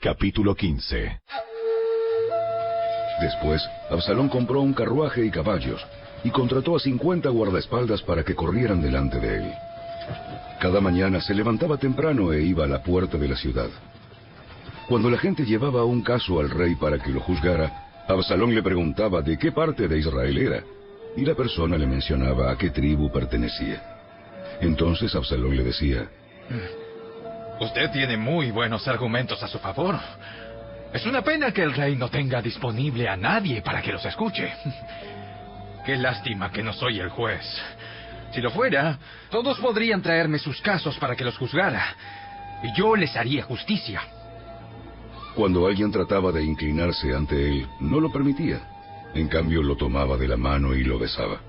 Capítulo 15. Después, Absalón compró un carruaje y caballos, y contrató a 50 guardaespaldas para que corrieran delante de él. Cada mañana se levantaba temprano e iba a la puerta de la ciudad. Cuando la gente llevaba un caso al rey para que lo juzgara, Absalón le preguntaba de qué parte de Israel era, y la persona le mencionaba a qué tribu pertenecía. Entonces Absalón le decía: Usted tiene muy buenos argumentos a su favor. Es una pena que el rey no tenga disponible a nadie para que los escuche. Qué lástima que no soy el juez. Si lo fuera, todos podrían traerme sus casos para que los juzgara, y yo les haría justicia. Cuando alguien trataba de inclinarse ante él, no lo permitía. En cambio, lo tomaba de la mano y lo besaba.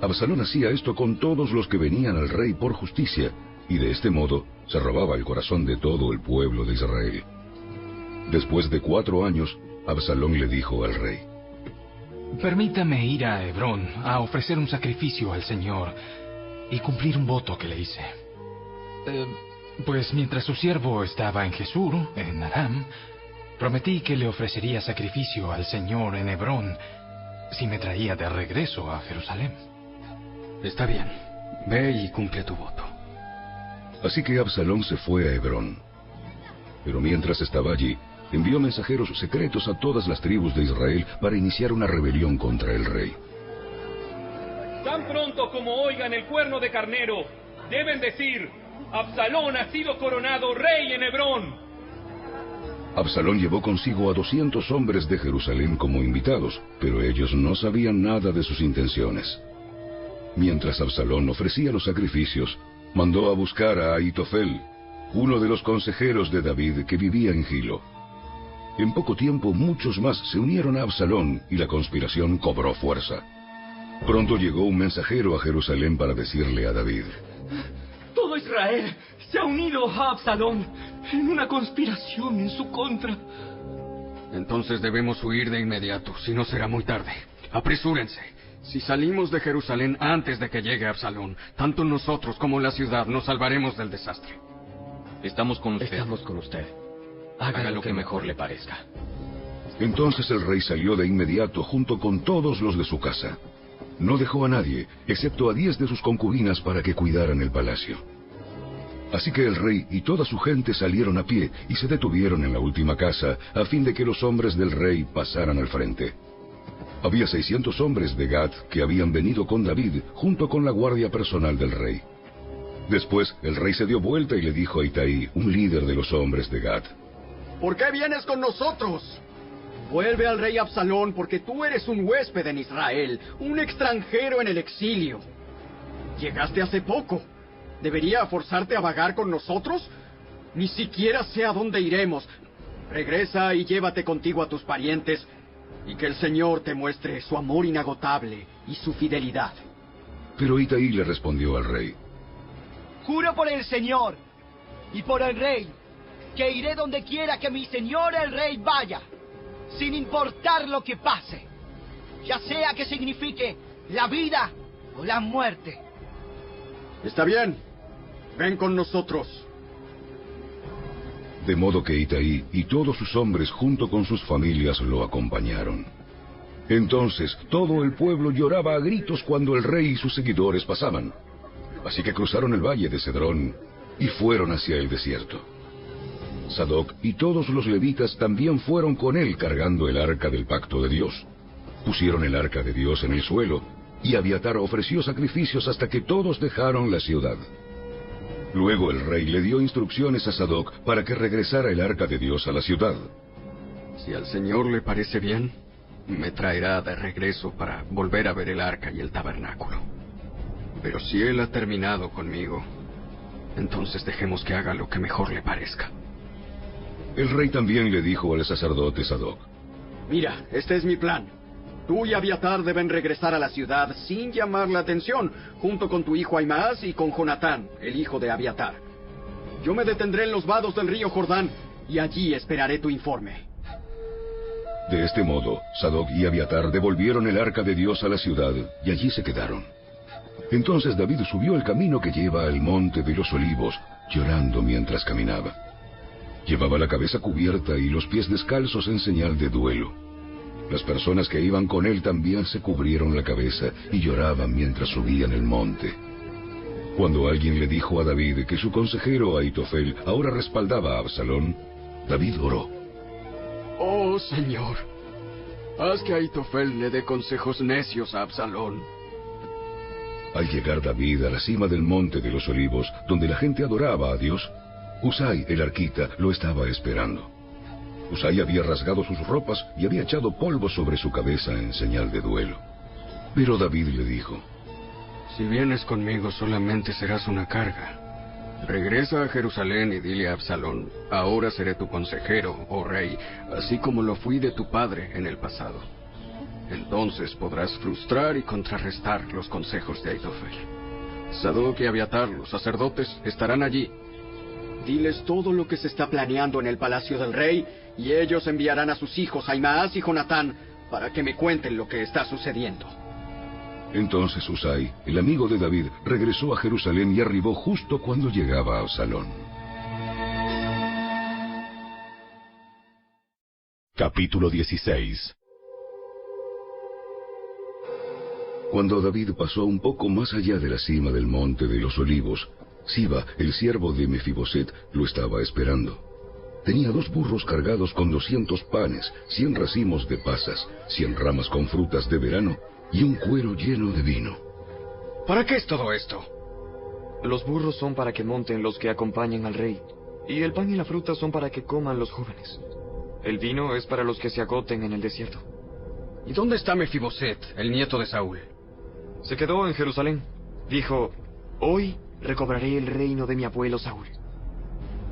Absalón hacía esto con todos los que venían al rey por justicia, y de este modo se robaba el corazón de todo el pueblo de Israel. Después de 4 años, Absalón le dijo al rey: Permítame ir a Hebrón a ofrecer un sacrificio al Señor y cumplir un voto que le hice. Pues mientras su siervo estaba en Jesús, en Aram, prometí que le ofrecería sacrificio al Señor en Hebrón si me traía de regreso a Jerusalén. Está bien, ve y cumple tu voto. Así que Absalón se fue a Hebrón. Pero mientras estaba allí, envió mensajeros secretos a todas las tribus de Israel para iniciar una rebelión contra el rey. Tan pronto como oigan el cuerno de carnero, deben decir: Absalón ha sido coronado rey en Hebrón. Absalón llevó consigo a 200 hombres de Jerusalén como invitados, pero ellos no sabían nada de sus intenciones. Mientras Absalón ofrecía los sacrificios, mandó a buscar a Ahitofel, uno de los consejeros de David que vivía en Gilo. En poco tiempo muchos más se unieron a Absalón y la conspiración cobró fuerza. Pronto llegó un mensajero a Jerusalén para decirle a David: Todo Israel se ha unido a Absalón en una conspiración en su contra. Entonces debemos huir de inmediato, si no será muy tarde. Apresúrense. Si salimos de Jerusalén antes de que llegue Absalón, tanto nosotros como la ciudad nos salvaremos del desastre. Estamos con usted. Estamos con usted. Haga lo que mejor le parezca. Entonces el rey salió de inmediato junto con todos los de su casa. No dejó a nadie, excepto a 10 de sus concubinas para que cuidaran el palacio. Así que el rey y toda su gente salieron a pie y se detuvieron en la última casa, a fin de que los hombres del rey pasaran al frente. Había 600 hombres de Gat que habían venido con David, junto con la guardia personal del rey. Después, el rey se dio vuelta y le dijo a Itaí, un líder de los hombres de Gat: ¿Por qué vienes con nosotros? Vuelve al rey Absalón, porque tú eres un huésped en Israel, un extranjero en el exilio. Llegaste hace poco. ¿Debería forzarte a vagar con nosotros? Ni siquiera sé a dónde iremos. Regresa y llévate contigo a tus parientes, y que el Señor te muestre su amor inagotable y su fidelidad. Pero Itaí le respondió al rey: Juro por el Señor y por el rey que iré donde quiera que mi señor el rey vaya, sin importar lo que pase, ya sea que signifique la vida o la muerte. Está bien, ven con nosotros. De modo que Itaí y todos sus hombres junto con sus familias lo acompañaron. Entonces todo el pueblo lloraba a gritos cuando el rey y sus seguidores pasaban. Así que cruzaron el valle de Cedrón y fueron hacia el desierto. Sadoc y todos los levitas también fueron con él cargando el arca del pacto de Dios. Pusieron el arca de Dios en el suelo, y Abiatar ofreció sacrificios hasta que todos dejaron la ciudad. Luego el rey le dio instrucciones a Sadoc para que regresara el arca de Dios a la ciudad. Si al Señor le parece bien, me traerá de regreso para volver a ver el arca y el tabernáculo. Pero si él ha terminado conmigo, entonces dejemos que haga lo que mejor le parezca. El rey también le dijo al sacerdote Sadoc: Mira, este es mi plan. Tú y Abiatar deben regresar a la ciudad sin llamar la atención, junto con tu hijo Ahimaas y con Jonatán, el hijo de Abiatar. Yo me detendré en los vados del río Jordán, y allí esperaré tu informe. De este modo, Sadoc y Abiatar devolvieron el arca de Dios a la ciudad, y allí se quedaron. Entonces David subió el camino que lleva al monte de los olivos, llorando mientras caminaba. Llevaba la cabeza cubierta y los pies descalzos en señal de duelo. Las personas que iban con él también se cubrieron la cabeza y lloraban mientras subían el monte. Cuando alguien le dijo a David que su consejero Ahitofel ahora respaldaba a Absalón, David oró. Oh, Señor, haz que Ahitofel le dé consejos necios a Absalón. Al llegar David a la cima del monte de los Olivos, donde la gente adoraba a Dios, Husai el arquita lo estaba esperando. Husai había rasgado sus ropas y había echado polvo sobre su cabeza en señal de duelo. Pero David le dijo: Si vienes conmigo solamente serás una carga. Regresa a Jerusalén y dile a Absalón: ahora seré tu consejero, oh rey, así como lo fui de tu padre en el pasado. Entonces podrás frustrar y contrarrestar los consejos de Ahitofel. Sadoc y Abiatar, los sacerdotes, estarán allí. Diles todo lo que se está planeando en el palacio del rey, y ellos enviarán a sus hijos Ahimaas y Jonatán para que me cuenten lo que está sucediendo. Entonces Husai, el amigo de David, regresó a Jerusalén y arribó justo cuando llegaba Absalón. Capítulo 16. Cuando David pasó un poco más allá de la cima del monte de los Olivos, Siba, el siervo de Mefiboset, lo estaba esperando. Tenía 2 burros cargados con 200 panes, 100 racimos de pasas, 100 ramas con frutas de verano y un cuero lleno de vino. ¿Para qué es todo esto? Los burros son para que monten los que acompañan al rey, y el pan y la fruta son para que coman los jóvenes. El vino es para los que se agoten en el desierto. ¿Y dónde está Mefiboset, el nieto de Saúl? Se quedó en Jerusalén. Dijo: hoy recobraré el reino de mi abuelo Saúl.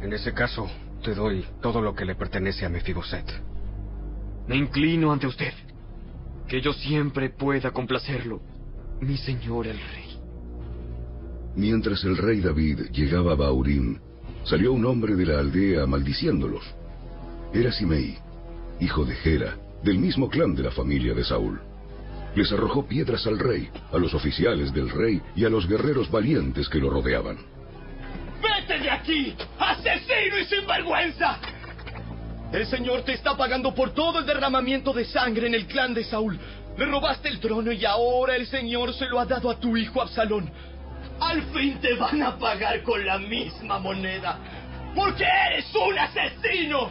En ese caso, te doy todo lo que le pertenece a Mefiboset. Me inclino ante usted, que yo siempre pueda complacerlo, mi señor el rey. Mientras el rey David llegaba a Bahurim, salió un hombre de la aldea maldiciéndolos. Era Simei, hijo de Gera, del mismo clan de la familia de Saúl. Les arrojó piedras al rey, a los oficiales del rey y a los guerreros valientes que lo rodeaban. ¡Vete de aquí, asesino y sinvergüenza! El Señor te está pagando por todo el derramamiento de sangre en el clan de Saúl. Le robaste el trono y ahora el Señor se lo ha dado a tu hijo Absalón. Al fin te van a pagar con la misma moneda, porque eres un asesino.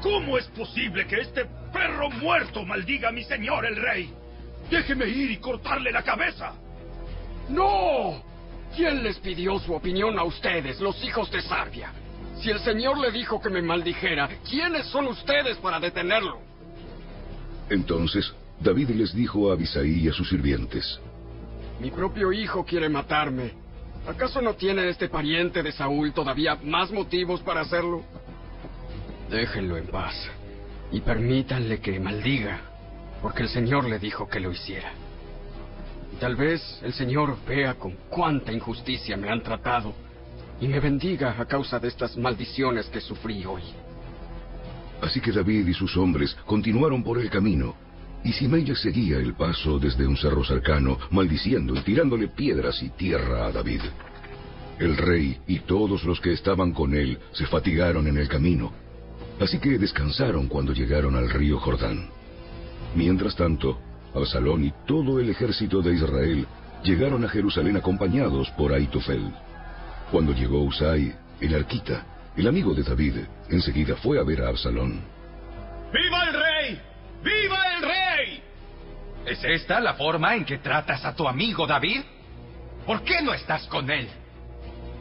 ¿Cómo es posible que este perro muerto maldiga a mi señor el rey? Déjeme ir y cortarle la cabeza. ¡No! ¿Quién les pidió su opinión a ustedes, los hijos de Sarvia? Si el Señor le dijo que me maldijera, ¿quiénes son ustedes para detenerlo? Entonces David les dijo a Abisai y a sus sirvientes: Mi propio hijo quiere matarme. ¿Acaso no tiene este pariente de Saúl todavía más motivos para hacerlo? Déjenlo en paz y permítanle que maldiga, porque el Señor le dijo que lo hiciera. Y tal vez el Señor vea con cuánta injusticia me han tratado y me bendiga a causa de estas maldiciones que sufrí hoy. Así que David y sus hombres continuaron por el camino, y Simei seguía el paso desde un cerro cercano, maldiciendo y tirándole piedras y tierra a David. El rey y todos los que estaban con él se fatigaron en el camino, así que descansaron cuando llegaron al río Jordán. Mientras tanto, Absalón y todo el ejército de Israel llegaron a Jerusalén acompañados por Ahitofel. Cuando llegó Husai, el arquita, el amigo de David, enseguida fue a ver a Absalón. ¡Viva el rey! ¡Viva el rey! ¿Es esta la forma en que tratas a tu amigo David? ¿Por qué no estás con él?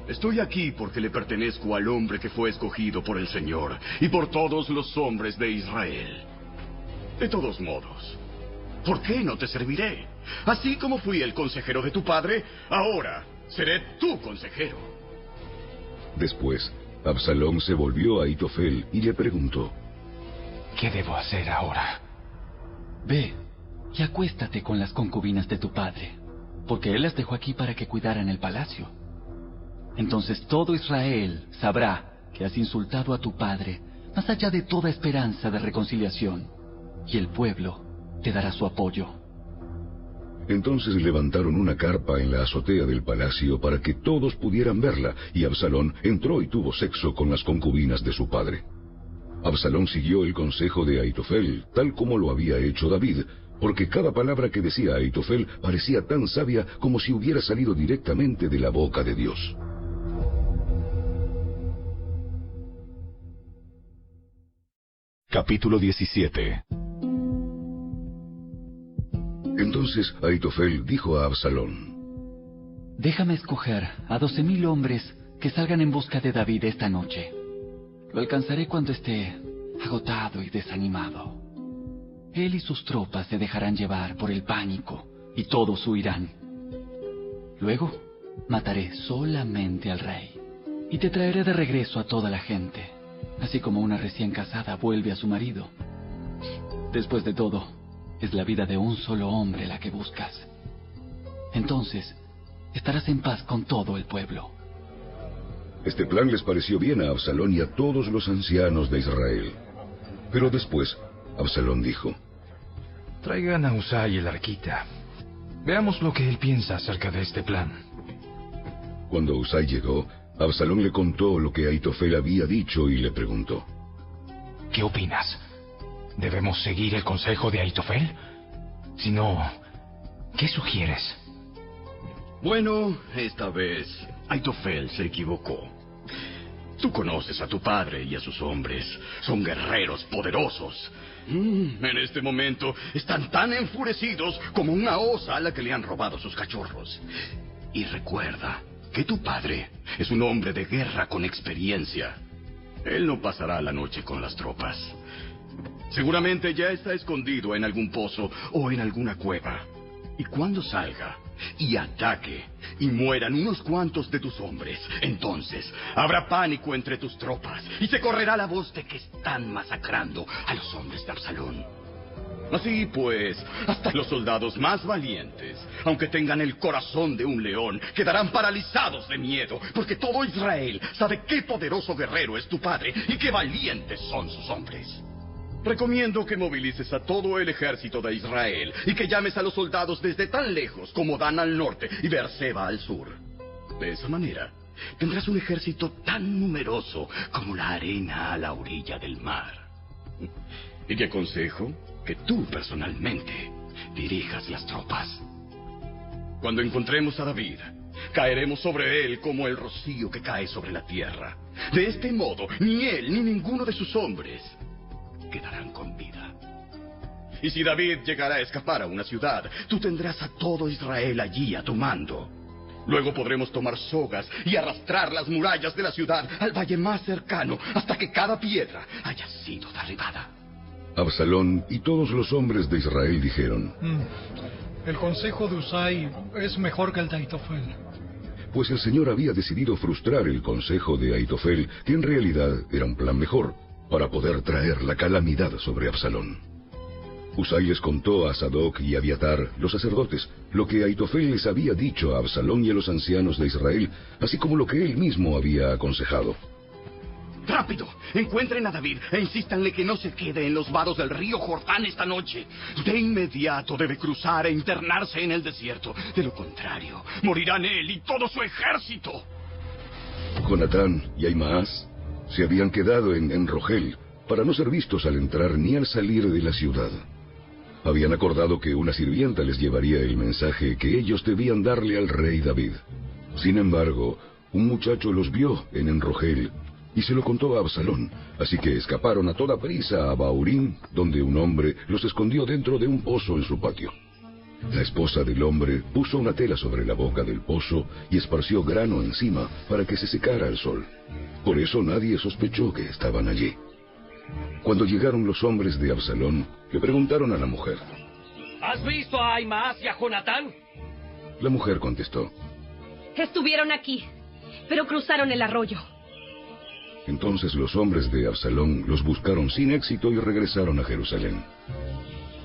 Estoy aquí porque le pertenezco al hombre que fue escogido por el Señor y por todos los hombres de Israel. De todos modos, ¿por qué no te serviré? Así como fui el consejero de tu padre, ahora seré tu consejero. Después, Absalón se volvió a Ahitofel y le preguntó: ¿Qué debo hacer ahora? Ve y acuéstate con las concubinas de tu padre, porque él las dejó aquí para que cuidaran el palacio. Entonces todo Israel sabrá que has insultado a tu padre, más allá de toda esperanza de reconciliación, y el pueblo te dará su apoyo. Entonces levantaron una carpa en la azotea del palacio para que todos pudieran verla, y Absalón entró y tuvo sexo con las concubinas de su padre. Absalón siguió el consejo de Ahitofel, tal como lo había hecho David, porque cada palabra que decía Ahitofel parecía tan sabia como si hubiera salido directamente de la boca de Dios. Capítulo 17. Entonces Ahitofel dijo a Absalón: Déjame escoger a 12,000 hombres que salgan en busca de David esta noche. Lo alcanzaré cuando esté agotado y desanimado. Él y sus tropas se dejarán llevar por el pánico y todos huirán. Luego mataré solamente al rey y te traeré de regreso a toda la gente, así como una recién casada vuelve a su marido. Después de todo, es la vida de un solo hombre la que buscas. Entonces, estarás en paz con todo el pueblo. Este plan les pareció bien a Absalón y a todos los ancianos de Israel. Pero después, Absalón dijo: Traigan a Husai el arquita. Veamos lo que él piensa acerca de este plan. Cuando Husai llegó, Absalón le contó lo que Ahitofel había dicho y le preguntó: ¿Qué opinas? ¿Debemos seguir el consejo de Ahitofel? Si no, ¿qué sugieres? Bueno, esta vez Ahitofel se equivocó. Tú conoces a tu padre y a sus hombres. Son guerreros poderosos. En este momento están tan enfurecidos como una osa a la que le han robado sus cachorros. Y recuerda que tu padre es un hombre de guerra con experiencia. Él no pasará la noche con las tropas. Seguramente ya está escondido en algún pozo o en alguna cueva. Y cuando salga y ataque y mueran unos cuantos de tus hombres, entonces habrá pánico entre tus tropas y se correrá la voz de que están masacrando a los hombres de Absalón. Así pues, hasta los soldados más valientes, aunque tengan el corazón de un león, quedarán paralizados de miedo, porque todo Israel sabe qué poderoso guerrero es tu padre y qué valientes son sus hombres. Recomiendo que movilices a todo el ejército de Israel y que llames a los soldados desde tan lejos como Dan al norte y Beerseba al sur. De esa manera, tendrás un ejército tan numeroso como la arena a la orilla del mar. Y te aconsejo que tú personalmente dirijas las tropas. Cuando encontremos a David, caeremos sobre él como el rocío que cae sobre la tierra. De este modo, ni él ni ninguno de sus hombres quedarán con vida. Y si David llegara a escapar a una ciudad, tú tendrás a todo Israel allí a tu mando. Luego podremos tomar sogas y arrastrar las murallas de la ciudad al valle más cercano hasta que cada piedra haya sido derribada. Absalón y todos los hombres de Israel dijeron: El consejo de Husai es mejor que el de Ahitofel. Pues el Señor había decidido frustrar el consejo de Ahitofel, que en realidad era un plan mejor, para poder traer la calamidad sobre Absalón. Husai les contó a Sadoc y Abiatar, los sacerdotes, lo que Ahitofel les había dicho a Absalón y a los ancianos de Israel, así como lo que él mismo había aconsejado. ¡Rápido! Encuentren a David e insístanle que no se quede en los vados del río Jordán esta noche. De inmediato debe cruzar e internarse en el desierto. De lo contrario, morirán él y todo su ejército. Jonatán y Ahimaas se habían quedado en Rogel para no ser vistos al entrar ni al salir de la ciudad. Habían acordado que una sirvienta les llevaría el mensaje que ellos debían darle al rey David. Sin embargo, un muchacho los vio en Enrogel y se lo contó a Absalón, así que escaparon a toda prisa a Bahurim, donde un hombre los escondió dentro de un pozo en su patio. La esposa del hombre puso una tela sobre la boca del pozo y esparció grano encima para que se secara al sol. Por eso nadie sospechó que estaban allí. Cuando llegaron los hombres de Absalón, le preguntaron a la mujer: ¿Has visto a Ahimaas y a Jonatán? La mujer contestó: Estuvieron aquí, pero cruzaron el arroyo. Entonces los hombres de Absalón los buscaron sin éxito y regresaron a Jerusalén.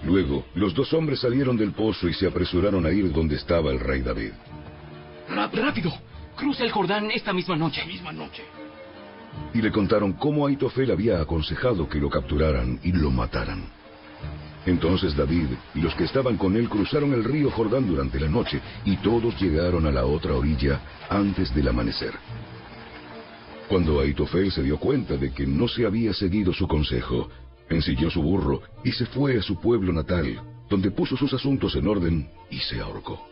Luego, los dos hombres salieron del pozo y se apresuraron a ir donde estaba el rey David. ¡Rápido! Cruza el Jordán esta misma noche. Y le contaron cómo Ahitofel había aconsejado que lo capturaran y lo mataran. Entonces David y los que estaban con él cruzaron el río Jordán durante la noche, y todos llegaron a la otra orilla antes del amanecer. Cuando Ahitofel se dio cuenta de que no se había seguido su consejo, ensilló su burro y se fue a su pueblo natal, donde puso sus asuntos en orden y se ahorcó.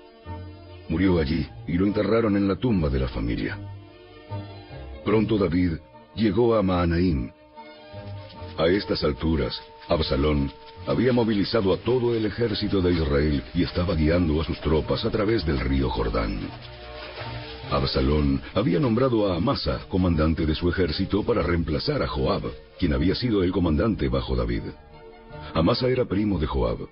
Murió allí y lo enterraron en la tumba de la familia. Pronto David llegó a Mahanaim. A estas alturas, Absalón había movilizado a todo el ejército de Israel y estaba guiando a sus tropas a través del río Jordán. Absalón había nombrado a Amasa comandante de su ejército para reemplazar a Joab, quien había sido el comandante bajo David. Amasa era primo de Joab.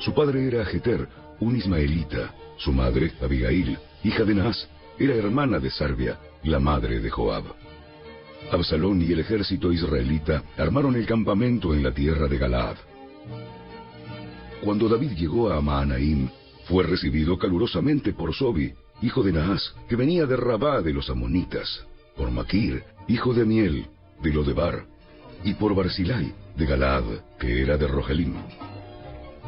Su padre era Jeter, un ismaelita. Su madre, Abigail, hija de Naas, era hermana de Sarbia, la madre de Joab. Absalón y el ejército israelita armaron el campamento en la tierra de Galaad. Cuando David llegó a Mahanaim, fue recibido calurosamente por Sobi, hijo de Naas, que venía de Rabá de los amonitas, por Maquir, hijo de Amiel, de Lodebar, y por Barzilai, de Galaad, que era de Rogelim.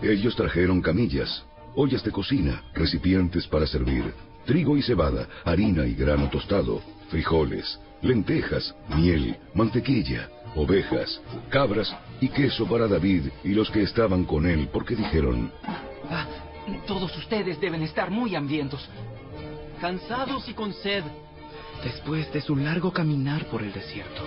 Ellos trajeron camillas, ollas de cocina, recipientes para servir, trigo y cebada, harina y grano tostado, frijoles, lentejas, miel, mantequilla, ovejas, cabras y queso para David y los que estaban con él, porque dijeron: todos ustedes deben estar muy hambrientos, cansados y con sed, después de su largo caminar por el desierto.